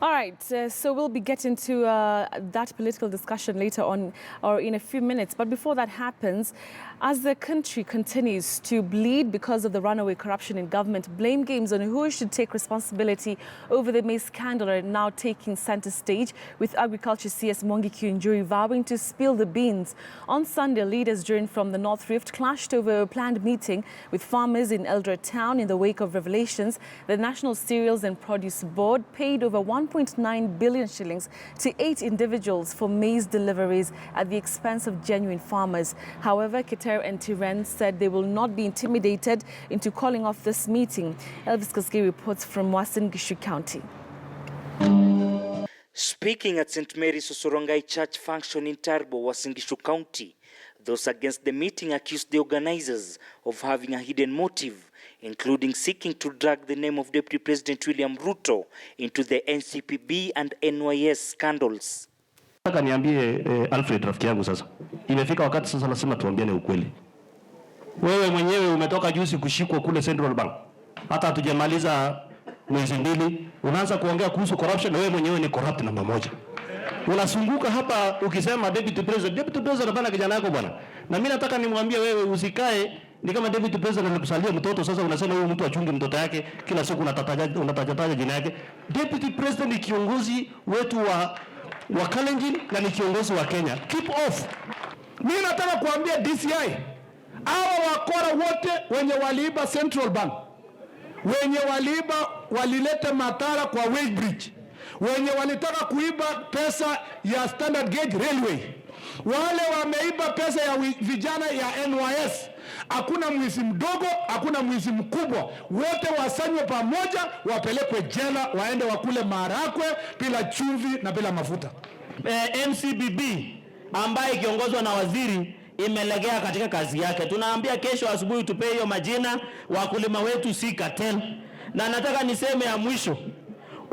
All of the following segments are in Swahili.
All right, so we'll be getting to that political discussion later on or in a few minutes. But before that happens, as the country continues to bleed because of the runaway corruption in government, blame games on who should take responsibility over the maize scandal are now taking center stage, with Agriculture CS Mwangi Kiunjuri vowing to spill the beans. On Sunday, leaders joined from the North Rift clashed over a planned meeting with farmers in Eldoret town in the wake of revelations. The National Cereals and Produce Board paid over 1.9 billion shillings to 8 individuals for maize deliveries at the expense of genuine farmers. However, Keter and Tiren said they will not be intimidated into calling off this meeting. Elvis Koskei reports from Mwangi County. Speaking at St. Mary's Osorongai Church function in Tarbo, Mwangi County, those against the meeting accused the organizers of having a hidden motive, including seeking to drag the name of Deputy President William Ruto into the NCPB and NYS scandals. Nataka niambie Alfred rafiki yangu sasa. Imefika wakati sasa lazima tuambiane ukweli. Wewe mwenyewe umetoka juzi kushikwa kule Central Bank. Hata hatujamaliza mwezi mbili, unaanza kuongea kuhusu corruption, wewe mwenyewe ni corrupt namba moja. Unasunguka hapa ukisema Deputy President bana kijana yako bwana. Na mimi nataka nimwambie wewe usikae ni kama Deputy President anakusalia mtoto, sasa unasema huyu mtu achunge mtoto yake, kila siku unatataja jina yake. Deputy President ni kiongozi wetu wa Kalenjin na ni kiongozi wa Kenya. Keep off. Mimi nataka kuambia DCI, hawa wakora wote wenye waliiba Central Bank, wenye walileta matara kwa Wage Bridge, wenye walitaka kuiba pesa ya Standard Gauge Railway, wale wameiba pesa ya vijana ya NYS. Hakuna mwizi mdogo, hakuna mwizi mkubwa, wote wasanywe pamoja, wapelekwe jela, waende wakule marakwe bila chumvi na bila mafuta. NCBB ambaye kiongozwa na waziri imelegea katika kazi yake. Tunaambia kesho asubuhi tupe hiyo majina, wakulima wetu si cartel. Na nataka niseme ya mwisho,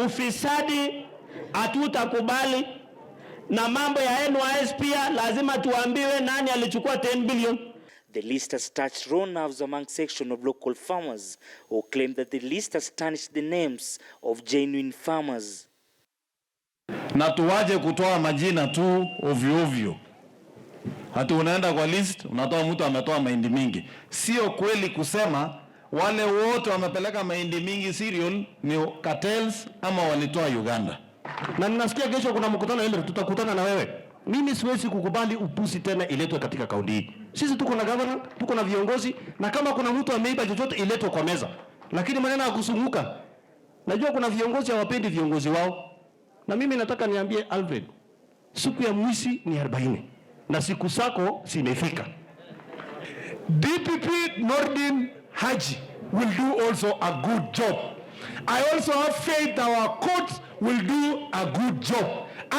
ufisadi hatutakubali, na mambo ya NYS pia lazima tuambiwe nani alichukua 10 billion. The list has touched raw nerves among section of local farmers who claim that the list has tarnished the names of genuine farmers. Na tuwaje kutoa majina tu ovyo ovyo. Hata unaenda kwa list, unatoa mtu ametoa mahindi mingi. Sio kweli kusema wale wote wamepeleka mahindi mingi cereal ni cartels ama walitoa Uganda. Na ninasikia kesho kuna mkutano ile tutakutana na wewe. Mimi siwezi kukubali upusi tena iletwe katika kaunti hii. Sisi tuko na governor, tuko na viongozi, na kama kuna mtu ameiba chochote iletwe kwa meza. Lakini maneno ya kusunguka. Najua kuna viongozi hawapendi viongozi wao. Na mimi nataka niambie Alfred, siku ya mwisi ni 40 na siku zako zimefika. DPP Nordin Haji will do also a good job. I also have faith our courts will do a good job.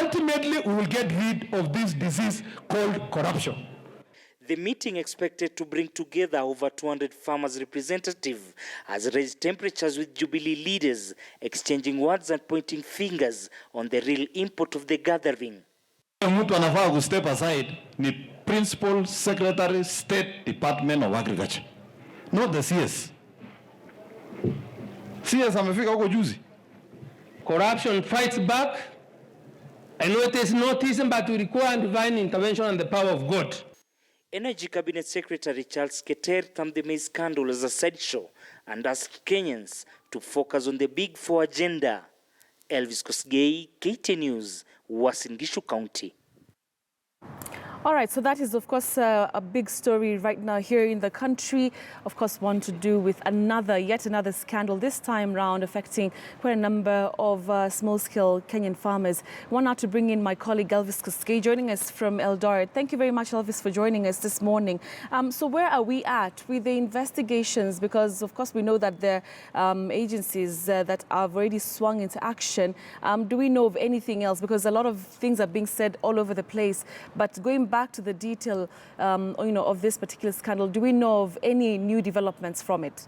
Ultimately, we will get rid of this disease called corruption. The meeting, expected to bring together over 200 farmers representatives, has raised temperatures with Jubilee leaders exchanging words and pointing fingers on the real import of the gathering. Mtu anafaa ku step aside ni Principal Secretary State Department of Agriculture, not the CS. CS amefika huko juzi. Corruption fights back, and it is noticing but to require divine intervention and the power of God. Energy Cabinet Secretary Charles Keter termed the maize scandal as a sideshow and asked Kenyans to focus on the Big Four agenda. Elvis Koskei, KT News, Mwangi County. All right, so that is, of course, a big story right now here in the country. Of course, one to do with yet another scandal, this time round affecting quite a number of small-scale Kenyan farmers. I want now to bring in my colleague Elvis Koskei, joining us from Eldoret. Thank you very much, Elvis, for joining us this morning. So where are we at with the investigations? Because, of course, we know that there are agencies that have already swung into action. Do we know of anything else? Because a lot of things are being said all over the place. But going back to the detail, of this particular scandal, do we know of any new developments from it?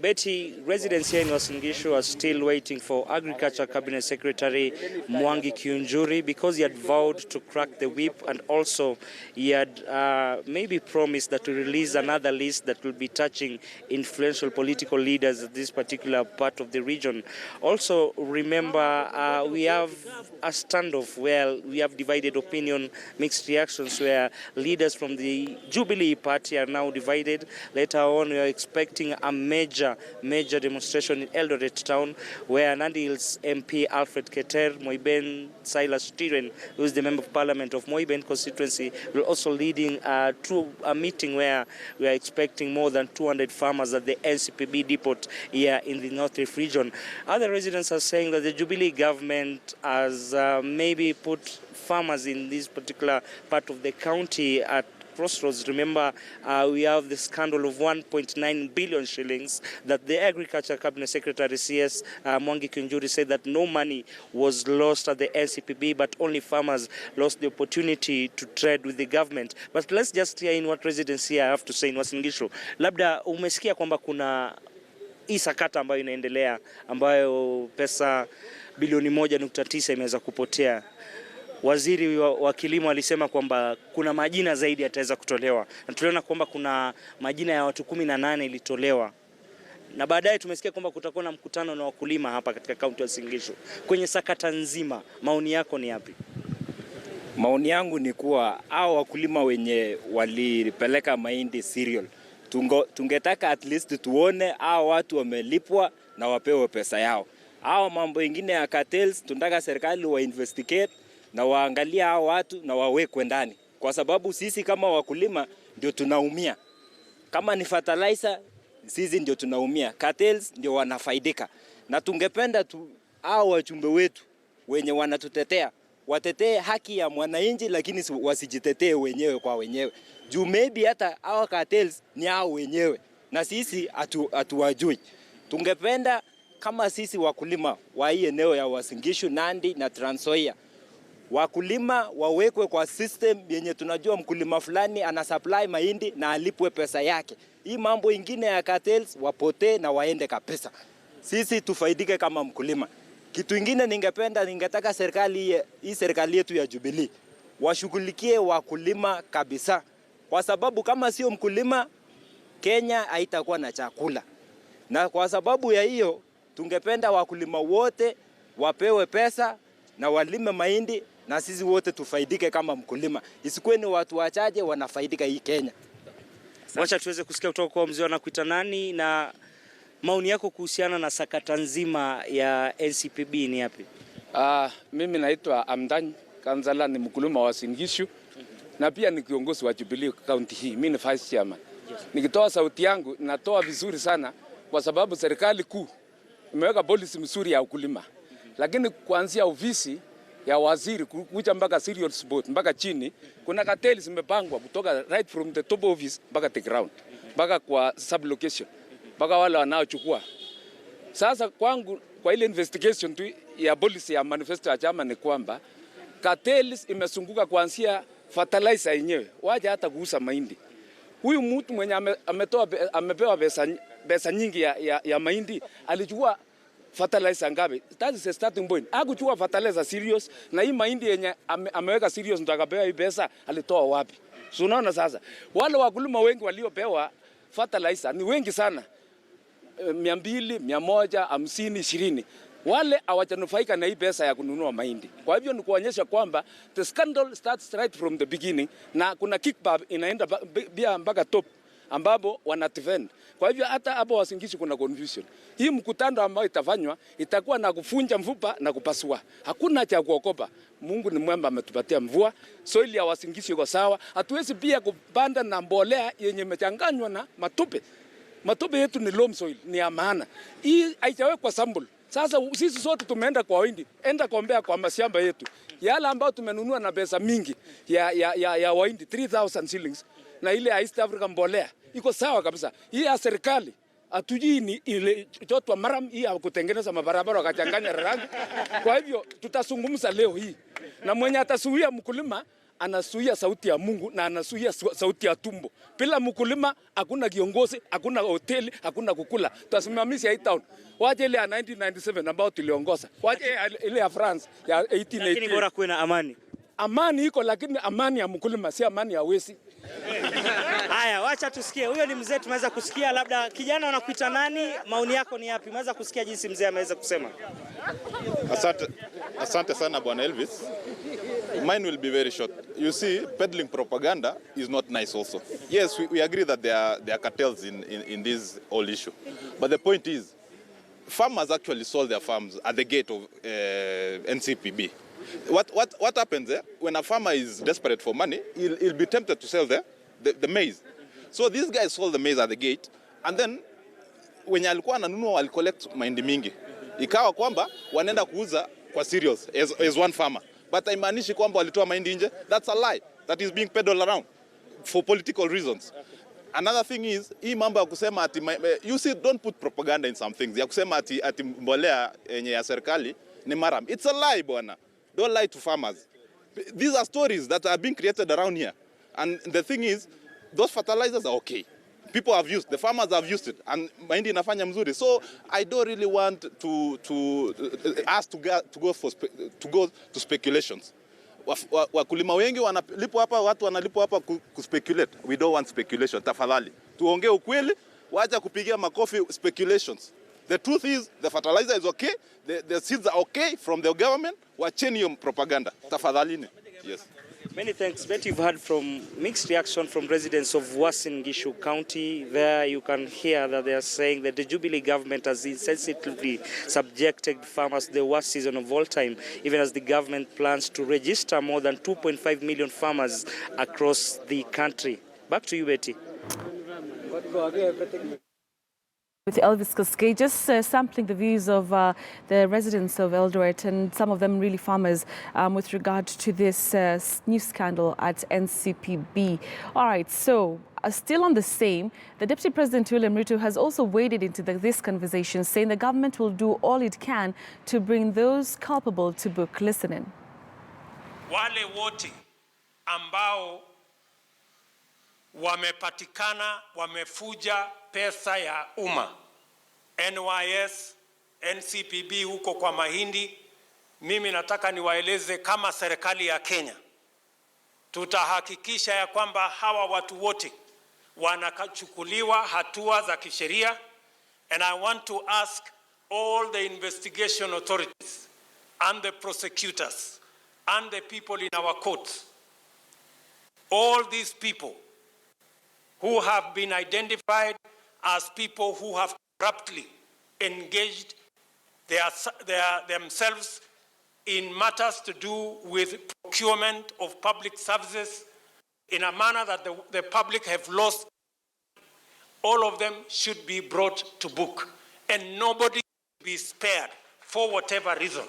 Betty, residents here in Uasin Gishu are still waiting for Agriculture Cabinet Secretary Mwangi Kiunjuri because he had vowed to crack the whip, and also he had maybe promised that to release another list that will be touching influential political leaders of this particular part of the region. Also, remember, we have a standoff where we have divided opinion, mixed reactions, where leaders from the Jubilee Party are now divided. Later on, we are expecting a major demonstration in Eldoret town, where Nandi Hills MP Alfred Keter, Moiben Silas Tiren, who is the Member of Parliament of Moiben constituency, will also leading to a meeting where we are expecting more than 200 farmers at the NCPB depot here in the North Rift region. Other residents are saying that the Jubilee government has maybe put farmers in this particular part of the county at crossroads. Remember, we have the scandal of 1.9 billion shillings that the Agriculture Cabinet Secretary CS Mwangi Kiunjuri said that no money was lost at the NCPB, but only farmers lost the opportunity to trade with the government. But let's just hear in what residents here have to say in Uasin Gishu. Labda umesikia kwamba kuna hii sakata ambayo inaendelea, ambayo pesa bilioni 1.9 imeweza kupotea. Waziri wa kilimo alisema kwamba kuna majina zaidi yataweza kutolewa. Na tuliona kwamba kuna majina ya watu 18 ilitolewa. Na baadaye tumesikia kwamba kutakuwa na mkutano na wakulima hapa katika kaunti ya Uasin Gishu. Kwenye sakata nzima, maoni yako ni yapi? Maoni yangu ni kuwa hao wakulima wenye walipeleka mahindi cereal, tungetaka at least tuone hao watu wamelipwa na wapewe pesa yao. Hao mambo mengine ya cartels tunataka serikali wa investigate na waangalia hao watu na wawekwe ndani, kwa sababu sisi kama wakulima ndio tunaumia. Kama ni fertilizer, sisi ndio tunaumia, cartels ndio wanafaidika. Na tungependa hao wachumbe wetu wenye wanatutetea watetee haki ya mwananchi, lakini wasijitetee wenyewe kwa wenyewe. Juu maybe hata hao cartels ni hao wenyewe na sisi hatuwajui. Tungependa kama sisi wakulima wa hii eneo ya Uasin Gishu, Nandi na Trans Nzoia, wakulima wawekwe kwa system yenye tunajua mkulima fulani ana supply mahindi na alipwe pesa yake. Hii mambo ingine ya cartels wapotee na waende kabisa. Sisi tufaidike kama mkulima. Kitu ingine ningetaka serikali yetu ya Jubilee washughulikie wakulima kabisa. Kwa sababu kama sio mkulima, Kenya haitakuwa na chakula. Na kwa sababu ya hiyo, tungependa wakulima wote wapewe pesa na walime mahindi na sisi wote tufaidike kama mkulima. Isikuwe ni watu wachache wanafaidika hii Kenya. Wacha tuweze kusikia kutoka kwa mzee anakuita nani, na maoni yako kuhusiana na sakata nzima ya NCPB ni yapi? Mimi naitwa Amdan Kanzala, ni mkulima wa Uasin Gishu na pia ni kiongozi wa Jubilee County hii. Mimi ni vice chairman. Nikitoa sauti yangu natoa vizuri sana kwa sababu serikali kuu imeweka policy mzuri ya ukulima. Lakini kuanzia ofisi ya waziri kuja mpaka cereal board mpaka chini, kuna cartels zimepangwa kutoka right from the top office mpaka the ground, mpaka kwa sub location, mpaka wale wanaochukua. Sasa kwangu kwa ile investigation tu ya policy ya manifesto ya chama ni kwamba cartels imesunguka kuanzia fertilizer yenyewe, waje hata kuuza mahindi. Huyu mtu mwenye amepewa pesa nyingi ya mahindi alichukua fertilizer ngapi? That is a starting point. Hakuchukua fertilizer serious, na hii mahindi yenye ameweka serious ndo akapewa hii pesa, alitoa wapi? So unaona sasa, wale wakulima wengi waliopewa fertilizer ni wengi sana, 200, 150, 20. Wale hawajanufaika na hii pesa ya kununua mahindi. Kwa hivyo ni kuonyesha kwamba the scandal starts right from the beginning, na kuna kickback inaenda bia mpaka top ambapo wana defend. Kwa hivyo hata hapo Uasin Gishu kuna confusion. Hii mkutano ambao itafanywa itakuwa na kufunja mfupa na kupasua. Hakuna cha kuokopa. Mungu ni mwema, ametupatia mvua. Soil ya Uasin Gishu iko sawa. Hatuwezi pia kupanda na mbolea yenye imechanganywa na matope. Matope yetu ni loam soil, ni ya maana. Hii haijawekwa sample. Sasa sisi sote tumeenda kwa windi, enda kuombea kwa mashamba yetu. Yale ambao tumenunua na pesa mingi ya windi 3000 shillings na ile ya East Africa mbolea iko sawa kabisa. Hii ya serikali atujui ni ile chotwa maram hii ya kutengeneza mabarabara wakachanganya rangi. Kwa hivyo tutazungumza leo hii. Na mwenye atasuia mkulima anasuia sauti ya Mungu na anasuia sauti ya tumbo. Bila mkulima hakuna kiongozi, hakuna hoteli, hakuna kukula. Tutasimamisha hii town. Waje ile ya 1997 ambao tuliongoza. Waje ile ya France ya 1880. Lakini bora kuwe na amani. Amani iko, lakini amani ya mkulima si amani ya wezi. Haya, wacha tusikie. Huyo ni mzee, tumeweza kusikia. Labda kijana, unakuita nani? Maoni yako ni yapi? Umeweza kusikia jinsi mzee ameweza kusema. Asante sana Bwana Elvis. Mine will be very short. You see, peddling propaganda is not nice also. Yes, we agree that there are cartels in this whole issue. But the point is, farmers actually sold their farms at the gate of NCPB. What happens there? When a farmer is desperate for money, he'll be tempted to sell the maize. So these guys sold the maize at the gate, and then when alikuwa ananunua wali collect mahindi mingi. Ikawa kwamba wanaenda kuuza kwa cereals as one farmer. But haimaanishi kwamba walitoa mahindi nje. That's a lie that is being peddled around for political reasons. Another thing is, hii mambo ya kusema ati, you see, don't put propaganda in some things. Ya kusema ati mbolea yenye ya serikali ni maram. It's a lie, bwana. Don't lie to farmers. These are stories that are being created around here. And the thing is, those fertilizers are okay. People have used, the farmers have used it, and mahindi inafanya mzuri. So I don't really want us to go to speculations. Wakulima wengi wanalipwa hapa, watu wanalipwa hapa kuspeculate. We don't want speculation. Tafadhali tuongee ukweli, wacha kupigia makofi speculations. The truth is, the fertilizer is okay, the seeds are okay from the government. Wacheni hiyo propaganda. Tafadhalini. Yes. Many thanks. Bet you've heard from mixed reaction from residents of Uasin Gishu County. There you can hear that they are saying that the Jubilee government has insensitively subjected farmers to the worst season of all time, even as the government plans to register more than 2.5 million farmers across the country. Back to you, Betty. With Elvis Koskei, just sampling the views of the residents of Eldoret, and some of them really farmers, with regard to this new scandal at NCPB. All right, so still on the same, the Deputy President William Ruto has also waded into this conversation, saying the government will do all it can to bring those culpable to book. Listen in. Wale wote ambao wamepatikana wamefuja pesa ya umma, NYS, NCPB huko kwa mahindi, mimi nataka niwaeleze kama serikali ya Kenya tutahakikisha ya kwamba hawa watu wote wanachukuliwa hatua za kisheria. And I want to ask all the investigation authorities and the prosecutors and the people in our courts, all these people who have been identified as people who have corruptly engaged themselves in matters to do with procurement of public services in a manner that the public have lost, all of them should be brought to book, and nobody should be spared for whatever reason.